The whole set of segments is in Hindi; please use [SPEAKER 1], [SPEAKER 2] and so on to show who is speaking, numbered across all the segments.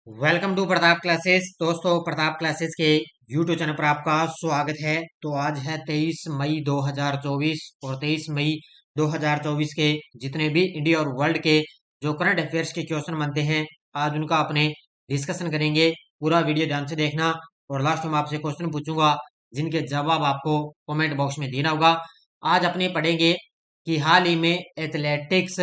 [SPEAKER 1] Welcome to Pratap classes. दोस्तों, प्रताप क्लासेस के यूट्यूब चैनल पर आपका स्वागत है। तो आज है 23 मई 2024 और 23 मई 2024 के जितने भी इंडिया और वर्ल्ड के जो करंट अफेयर्स के क्वेश्चन बनते हैं, आज उनका अपने डिस्कशन करेंगे। पूरा वीडियो ध्यान से देखना और लास्ट में आपसे क्वेश्चन पूछूंगा जिनके जवाब आपको कमेंट बॉक्स में देना होगा। आज अपने पढ़ेंगे कि हाल ही में एथलेटिक्स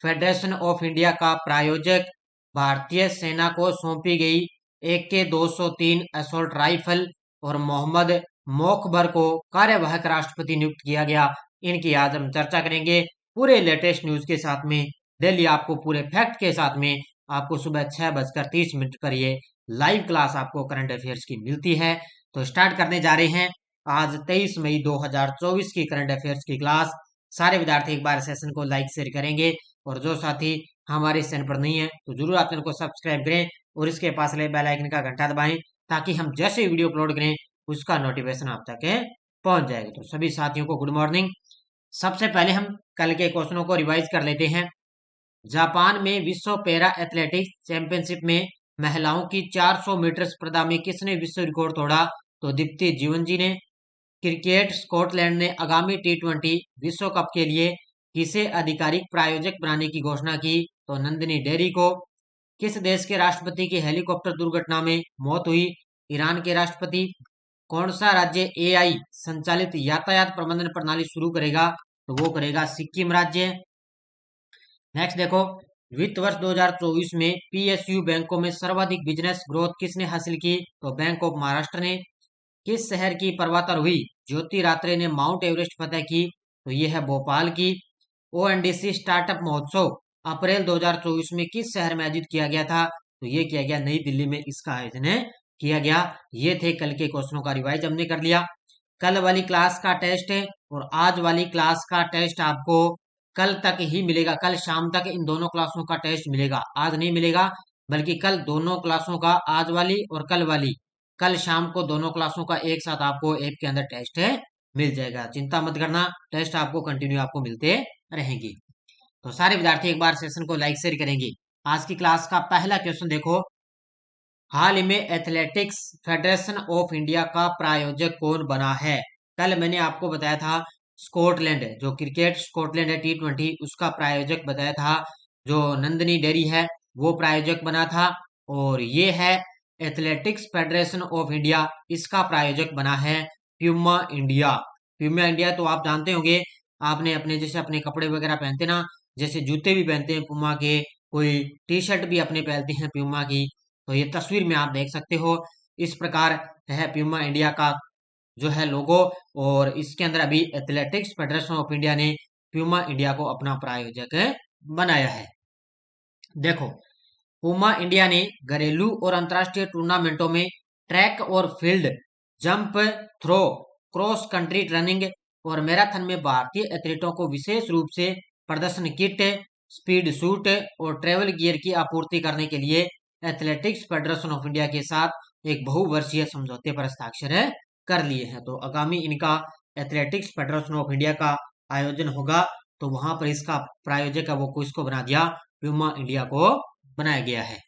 [SPEAKER 1] फेडरेशन ऑफ इंडिया का प्रायोजक भारतीय सेना को सौंपी गई AK-203 असॉल्ट राइफल और मोहम्मद मोखबर को कार्यवाहक राष्ट्रपति नियुक्त किया गया। इनकी आज हम चर्चा करेंगे पूरे लेटेस्ट न्यूज के साथ में। डेली आपको पूरे फैक्ट के साथ में आपको सुबह 6:30 पर ये लाइव क्लास आपको करंट अफेयर्स की मिलती है। तो स्टार्ट करने जा रहे हैं आज 23 मई 2024 की करंट अफेयर्स की क्लास। सारे विद्यार्थी एक बार सेशन को लाइक शेयर करेंगे और जो साथी हमारे इस चैनल पर नहीं है तो जरूर आप चैनल को सब्सक्राइब करें और इसके पास वाले बेल आइकन का घंटा दबाएं ताकि हम जैसे वीडियो अपलोड करें उसका नोटिफिकेशन आप तक पहुंच जाएगा। तो सभी साथियों को गुड मॉर्निंग। सबसे पहले हम कल के क्वेश्चनों को रिवाइज कर लेते हैं। जापान में विश्व पैरा एथलेटिक्स चैंपियनशिप में महिलाओं की 400 मीटर स्पर्धा में किसने विश्व रिकॉर्ड तोड़ा? तो दीप्ति जीवन जी ने। क्रिकेट स्कॉटलैंड ने आगामी T20 विश्व कप के लिए किसे आधिकारिक प्रायोजक बनाने की घोषणा की? तो नंदिनी डेयरी को। किस देश के राष्ट्रपति की हेलीकॉप्टर दुर्घटना में मौत हुई? ईरान के राष्ट्रपति। कौन सा राज्य AI संचालित यातायात प्रबंधन प्रणाली शुरू करेगा? तो वो करेगा सिक्किम राज्य। नेक्स्ट देखो, वित्त वर्ष 2024 में PSU बैंकों में सर्वाधिक बिजनेस ग्रोथ किसने हासिल की? तो बैंक ऑफ महाराष्ट्र ने। किस शहर की पर्वतारोही ज्योति रात्रे ने माउंट एवरेस्ट फतेह की? तो ये है भोपाल की। ONDC स्टार्टअप महोत्सव अप्रैल 2024 में किस शहर में आयोजित किया गया था? तो ये किया गया नई दिल्ली में, इसका आयोजन किया गया। ये थे कल के क्वेश्चनों का रिवाइज हमने कर लिया। कल वाली क्लास का टेस्ट है और आज वाली क्लास का टेस्ट आपको कल तक ही मिलेगा। कल शाम तक इन दोनों क्लासों का टेस्ट मिलेगा, आज नहीं मिलेगा, बल्कि कल दोनों क्लासों का, आज वाली और कल वाली, कल शाम को दोनों क्लासों का एक साथ आपको ऐप के अंदर टेस्ट मिल जाएगा। चिंता मत करना, टेस्ट आपको कंटिन्यू आपको मिलते रहेंगे। तो सारे विद्यार्थी एक बार सेशन को लाइक शेयर करेंगे। आज की क्लास का पहला क्वेश्चन देखो, हाल ही में एथलेटिक्स फेडरेशन ऑफ इंडिया का प्रायोजक कौन बना है? कल मैंने आपको बताया था स्कॉटलैंड, जो क्रिकेट स्कॉटलैंड है T20 उसका प्रायोजक बताया था, जो नंदिनी डेयरी है वो प्रायोजक बना था। और ये है एथलेटिक्स फेडरेशन ऑफ इंडिया, इसका प्रायोजक बना है प्यूमा इंडिया। प्यूमा इंडिया तो आप जानते होंगे, आपने अपने जैसे अपने कपड़े वगैरह पहनते ना, जैसे जूते भी पहनते हैं प्यूमा के, कोई T-शर्ट भी अपने पहनते हैं प्यूमा की। तो ये तस्वीर में आप देख सकते हो, इस प्रकार है प्यूमा इंडिया का जो है लोगो। और इसके अंदर अभी एथलेटिक्स फेडरेशन ऑफ इंडिया ने प्यूमा इंडिया को अपना प्रायोजक बनाया है। देखो, पूमा इंडिया ने घरेलू और अंतर्राष्ट्रीय टूर्नामेंटों में ट्रैक और field, jump, throw, cross country running और मैराथन में भारतीय एथलीटों को विशेष रूप से प्रदर्शन किट, स्पीड सूट और ट्रेवल गियर की आपूर्ति करने के लिए एथलेटिक्स फेडरेशन ऑफ इंडिया के साथ एक बहुवर्षीय समझौते पर हस्ताक्षर कर लिए हैं। तो आगामी इनका एथलेटिक्स फेडरेशन ऑफ इंडिया का आयोजन होगा, तो वहां पर इसका प्रायोजक है वो किसको बना दिया? प्यूमा इंडिया को बनाया गया है।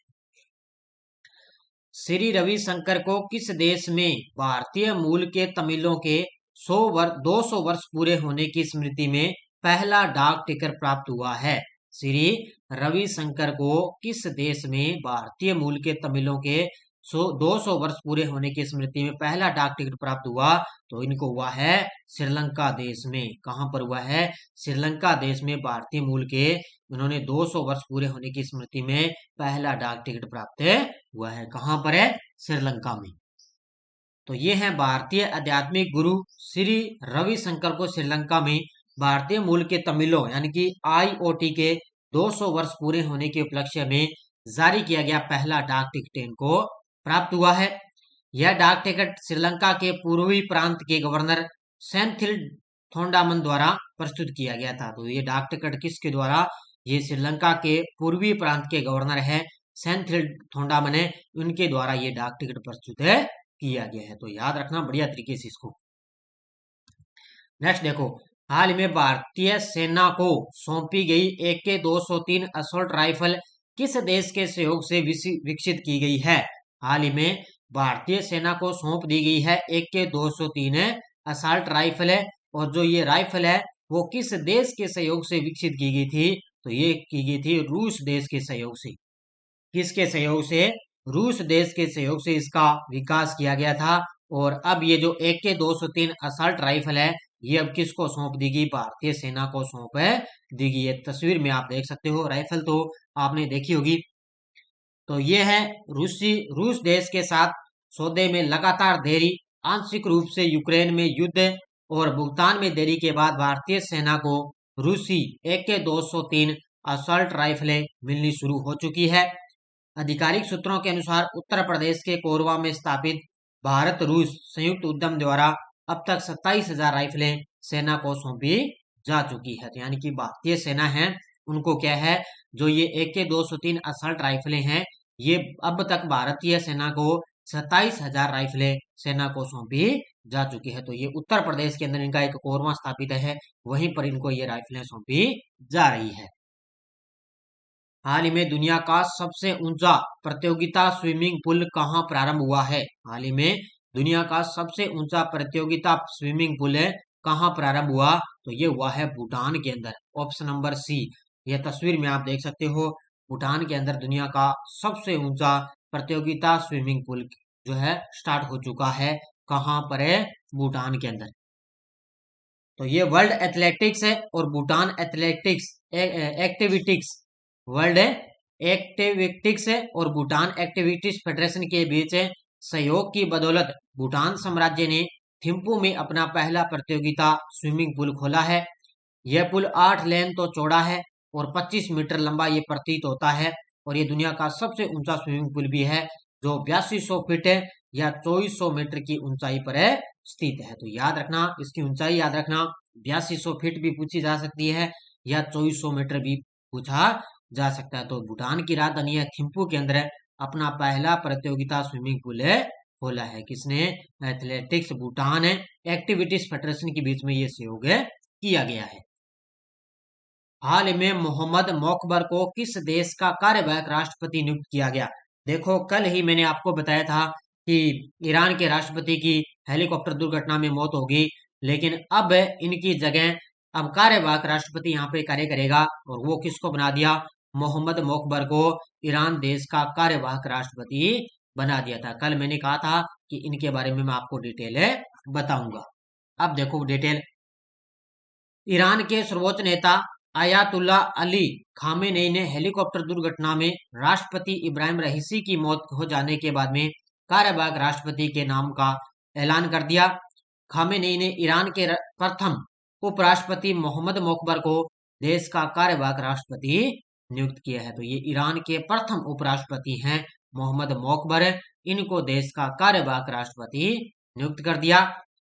[SPEAKER 1] श्री रविशंकर को किस देश में भारतीय मूल के तमिलों के 200 वर्ष पूरे होने की स्मृति में पहला डाक टिकट प्राप्त हुआ है? श्री रविशंकर को किस देश में भारतीय मूल के तमिलों के 200 वर्ष पूरे होने की स्मृति में पहला डाक टिकट प्राप्त हुआ? तो इनको हुआ है श्रीलंका देश में। कहां पर हुआ है? श्रीलंका देश में भारतीय मूल के उन्होंने 200 वर्ष पूरे होने की स्मृति में पहला डाक टिकट प्राप्त हुआ है। कहां पर है? श्रीलंका में। तो ये है भारतीय आध्यात्मिक गुरु श्री रविशंकर को श्रीलंका में भारतीय मूल के तमिलों यानी कि IOT के 200 वर्ष पूरे होने के उपलक्ष्य में जारी किया गया पहला डाक टिकट इनको प्राप्त हुआ है। यह डाक टिकट श्रीलंका के पूर्वी प्रांत के गवर्नर सेंथिल थोंडामन द्वारा प्रस्तुत किया गया था। तो ये डाक टिकट किसके द्वारा? ये श्रीलंका के पूर्वी प्रांत के गवर्नर है सेंथिल थोंडामन है, उनके द्वारा ये डाक टिकट प्रस्तुत किया गया है। तो याद रखना बढ़िया तरीके से इसको। नेक्स्ट देखो, हाल में भारतीय सेना को सौंपी गई AK-203 असॉल्ट राइफल किस देश के सहयोग से विकसित की गई है? हाल ही में भारतीय सेना को सौंप दी गई है AK-203 असॉल्ट राइफल है, और जो ये राइफल है वो किस देश के सहयोग से विकसित की गई थी? तो ये की गई थी रूस देश के सहयोग से। किसके सहयोग से? रूस देश के सहयोग से इसका विकास किया गया था। और अब ये जो AK-203 असॉल्ट राइफल है, ये अब किसको सौंप दी गई? भारतीय सेना को सौंप दी गई है। तस्वीर में आप देख सकते हो, राइफल तो आपने देखी होगी। तो ये है रूस देश के साथ सौदे में लगातार देरी, आंशिक रूप से यूक्रेन में युद्ध और भुगतान में देरी के बाद भारतीय सेना को रूसी AK-203 असॉल्ट राइफलें मिलनी शुरू हो चुकी है। आधिकारिक सूत्रों के अनुसार उत्तर प्रदेश के कोरबा में स्थापित भारत रूस संयुक्त उद्यम द्वारा अब तक 27,000 राइफलें सेना को सौंपी जा चुकी है। तो यानी कि भारतीय सेना है, उनको क्या है, जो ये AK-203 असॉल्ट राइफलें हैं, ये अब तक भारतीय सेना को 27,000 राइफलें सेना को सौंपी जा चुकी है। तो ये उत्तर प्रदेश के अंदर इनका एक कोरबा स्थापित है, वहीं पर इनको ये राइफलें सौंपी जा रही है। हाल ही में दुनिया का सबसे ऊंचा प्रतियोगिता स्विमिंग पूल कहाँ प्रारंभ हुआ है? हाल ही में दुनिया का सबसे ऊंचा प्रतियोगिता स्विमिंग पूल है कहाँ प्रारंभ हुआ? तो ये हुआ है भूटान के अंदर, ऑप्शन नंबर सी। यह तस्वीर में आप देख सकते हो, भूटान के अंदर दुनिया का सबसे ऊंचा प्रतियोगिता स्विमिंग पूल जो है स्टार्ट हो चुका है। कहाँ पर है? भूटान के अंदर। तो ये वर्ल्ड एथलेटिक्स है और भूटान एथलेटिक्स एक्टिविटीज, वर्ल्ड एक्टिविटिक्स है और भूटान एक्टिविटीज फेडरेशन के बीच सहयोग की बदौलत भूटान साम्राज्य ने थिम्पू में अपना पहला प्रतियोगिता स्विमिंग पूल खोला है। यह पुल 8 लेन तो चौड़ा है और 25 मीटर लंबा ये प्रतीत होता है, और ये दुनिया का सबसे ऊंचा स्विमिंग पूल भी है, जो 8200 फीट है या 2400 मीटर की ऊंचाई पर स्थित है। तो याद रखना, इसकी ऊंचाई याद रखना, 8200 फीट भी पूछी जा सकती है या 2400 मीटर भी पूछा जा सकता है। तो भूटान की राजधानी है थिम्पू के अंदर अपना पहला प्रतियोगिता स्विमिंग पूल खोला है। किसने? एथलेटिक्स भूटान एक्टिविटीज फेडरेशन के बीच में ये सहयोग किया गया है। हाल में मोहम्मद मोकबर को किस देश का कार्यवाहक राष्ट्रपति नियुक्त किया गया? देखो, कल ही मैंने आपको बताया था कि ईरान के राष्ट्रपति की हेलीकॉप्टर दुर्घटना में मौत होगी, लेकिन अब इनकी जगह अब कार्यवाहक राष्ट्रपति यहाँ पे कार्य करेगा, और वो किसको बना दिया? मोहम्मद मोकबर को ईरान देश का कार्यवाहक राष्ट्रपति बना दिया था। कल मैंने कहा था कि इनके बारे में मैं आपको डिटेल बताऊंगा। अब देखो डिटेल। ईरान के सर्वोच्च नेता आयातुल्ला अली खामेनेई ने हेलीकॉप्टर दुर्घटना में राष्ट्रपति इब्राहिम रईसी की मौत हो जाने के बाद में कार्यवाहक राष्ट्रपति के नाम का ऐलान कर दिया। खामेनेई ने ईरान के प्रथम उपराष्ट्रपति मोहम्मद मोकबर को देश का कार्यवाहक राष्ट्रपति नियुक्त किया है। तो ये ईरान के प्रथम उपराष्ट्रपति हैं मोहम्मद मोकबर, इनको देश का कार्यवाहक राष्ट्रपति नियुक्त कर दिया।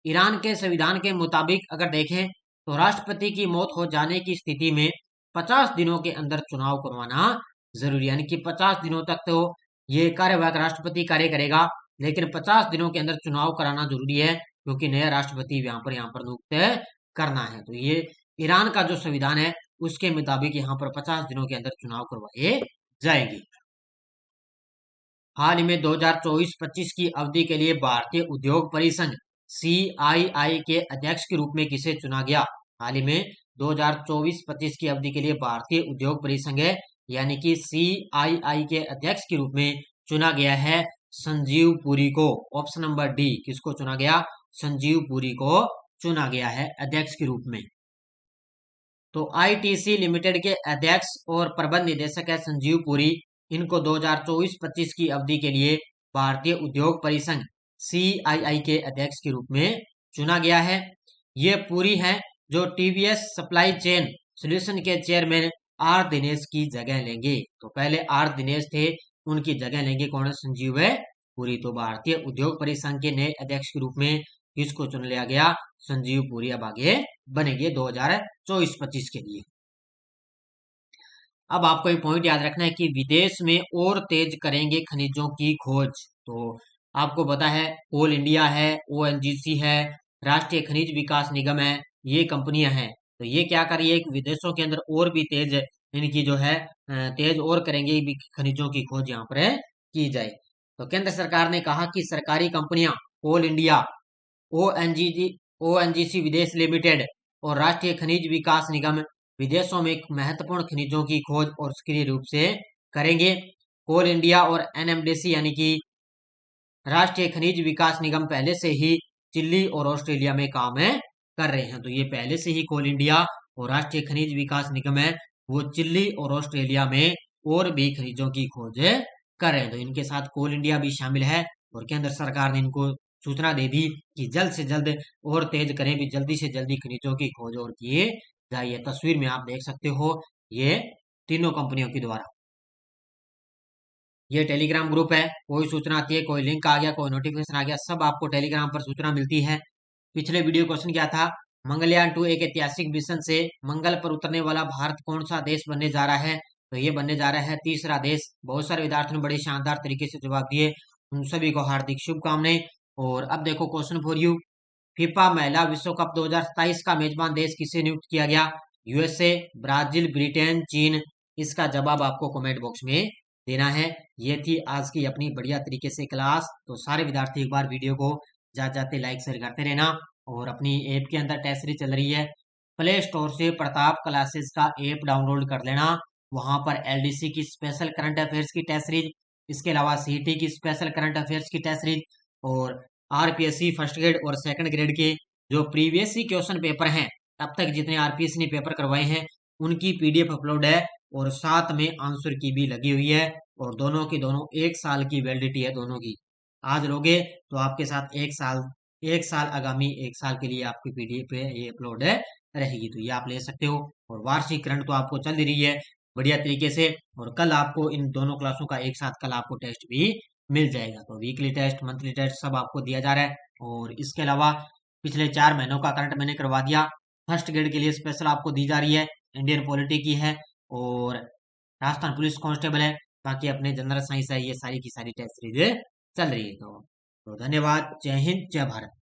[SPEAKER 1] ईरान के संविधान के मुताबिक अगर देखें तो राष्ट्रपति की मौत हो जाने की स्थिति में 50 दिनों के अंदर चुनाव करवाना जरूरी, यानी कि 50 दिनों तक तो ये कार्यवाहक राष्ट्रपति कार्य करेगा, लेकिन 50 दिनों के अंदर चुनाव कराना जरूरी है, क्योंकि नया राष्ट्रपति यहाँ पर नियुक्त करना है। तो ये ईरान का जो संविधान है उसके मुताबिक यहाँ पर 50 दिनों के अंदर चुनाव करवाए जाएंगे। हाल ही में 2024-25 की अवधि के लिए भारतीय उद्योग परिसंघ CII के अध्यक्ष के रूप में किसे चुना गया? हाल ही में 2024-25 की अवधि के लिए भारतीय उद्योग परिसंघ यानी कि CII के अध्यक्ष के रूप में चुना गया है संजीव पुरी को। ऑप्शन नंबर डी, किसको चुना गया? संजीव पुरी को चुना गया है अध्यक्ष के रूप में। तो ITC लिमिटेड के अध्यक्ष और प्रबंध निदेशक है संजीव पुरी, इनको 2024-25 की अवधि के लिए भारतीय उद्योग परिसंघ CII के अध्यक्ष के रूप में चुना गया है। ये पुरी हैं जो TVS सप्लाई चेन सोल्यूशन के चेयरमैन आर दिनेश की जगह लेंगे। तो पहले आर दिनेश थे, उनकी जगह लेंगे कौन है? संजीव पुरी। तो भारतीय उद्योग परिसंघ के नए अध्यक्ष के रूप में किसको चुन लिया गया? संजीव पुरी अब आगे बनेंगे 2024-25 के लिए। अब आपको एक पॉइंट याद रखना है कि विदेश में और तेज करेंगे खनिजों की खोज। तो आपको पता है कोल इंडिया है, ONGC है, राष्ट्रीय खनिज विकास निगम है, ये कंपनियां हैं। तो ये क्या कर रही है कि विदेशों के अंदर और भी तेज इनकी जो है तेज और करेंगे भी, खनिजों की खोज यहाँ पर की जाए। तो केंद्र सरकार ने कहा कि सरकारी कंपनियां कोल इंडिया, ओएनजीजी ओएनजीसी विदेश लिमिटेड और राष्ट्रीय खनिज विकास निगम विदेशों में महत्वपूर्ण खनिजों की खोज और सक्रिय रूप से करेंगे। कोल इंडिया और एनएमडीसी यानी कि राष्ट्रीय खनिज विकास निगम पहले से ही चिली और ऑस्ट्रेलिया में काम कर रहे हैं। तो ये पहले से ही कोल इंडिया और राष्ट्रीय खनिज विकास निगम है वो चिली और ऑस्ट्रेलिया में और भी खनिजों की खोज कर रहे हैं। तो इनके साथ कोल इंडिया भी शामिल है और केंद्र सरकार ने इनको सूचना दे दी कि जल्द से जल्द और तेज करें भी, जल्दी से जल्दी खनिजों की खोज और किए जाए। तस्वीर में आप देख सकते हो ये तीनों कंपनियों के द्वारा। ये टेलीग्राम ग्रुप है, कोई सूचना आती है, कोई लिंक आ गया, कोई नोटिफिकेशन आ गया, सब आपको टेलीग्राम पर सूचना मिलती है। पिछले वीडियो क्वेश्चन क्या था, मंगलयान 2 एक ऐतिहासिक मिशन से मंगल पर उतरने वाला भारत कौन सा देश बनने जा रहा है? तो ये बनने जा रहा है तीसरा देश। बहुत सारे विद्यार्थियों ने बड़े शानदार तरीके से जवाब दिए, उन सभी को हार्दिक शुभकामनाएं। और अब देखो क्वेश्चन फॉर यू, फीफा महिला विश्व कप 2027 का मेजबान देश किसे नियुक्त किया गया? यूएसए, ब्राजील, ब्रिटेन, चीन? इसका जवाब आपको कमेंट बॉक्स में देना है। ये थी आज की अपनी बढ़िया तरीके से क्लास। तो सारे विद्यार्थी एक बार वीडियो को जाते जाते लाइक शेयर करते रहना। और अपनी ऐप के अंदर टेस्ट सीरीज चल रही है, प्ले स्टोर से प्रताप क्लासेस का ऐप डाउनलोड कर लेना। वहां पर एलडीसी की स्पेशल करंट अफेयर्स की टेस्ट सीरीज, इसके अलावा सीईटी की स्पेशल करंट अफेयर्स की टेस्ट सीरीज और आरपीएससी फर्स्ट ग्रेड और सेकंड ग्रेड के जो प्रीवियस ही क्वेश्चन पेपर हैं, अब तक जितने आरपीएससी ने पेपर करवाए हैं उनकी पीडीएफ अपलोड है और साथ में आंसर की भी लगी हुई है। और दोनों की दोनों 1 साल की वैलिडिटी है दोनों की। आज लोगे तो आपके साथ 1 साल आगामी 1 साल के लिए आपकी पीडीएफ पे ये अपलोड है रहेगी। तो ये आप ले सकते हो। और वार्षिक करंट तो आपको चल ही रही है बढ़िया तरीके से। और कल आपको इन दोनों क्लासों का एक साथ कल आपको टेस्ट भी मिल जाएगा। तो वीकली टेस्ट, मंथली टेस्ट सब आपको दिया जा रहा है। और इसके अलावा पिछले 4 महीनों का करंट मैंने करवा दिया। फर्स्ट ग्रेड के लिए स्पेशल आपको दी जा रही है, इंडियन पॉलिटी की है और राजस्थान पुलिस कांस्टेबल है। बाकी अपने जनरल साइंस है, ये सारी की सारी टेस्ट सीरीज चल रही है। तो धन्यवाद। जय हिंद, जय भारत।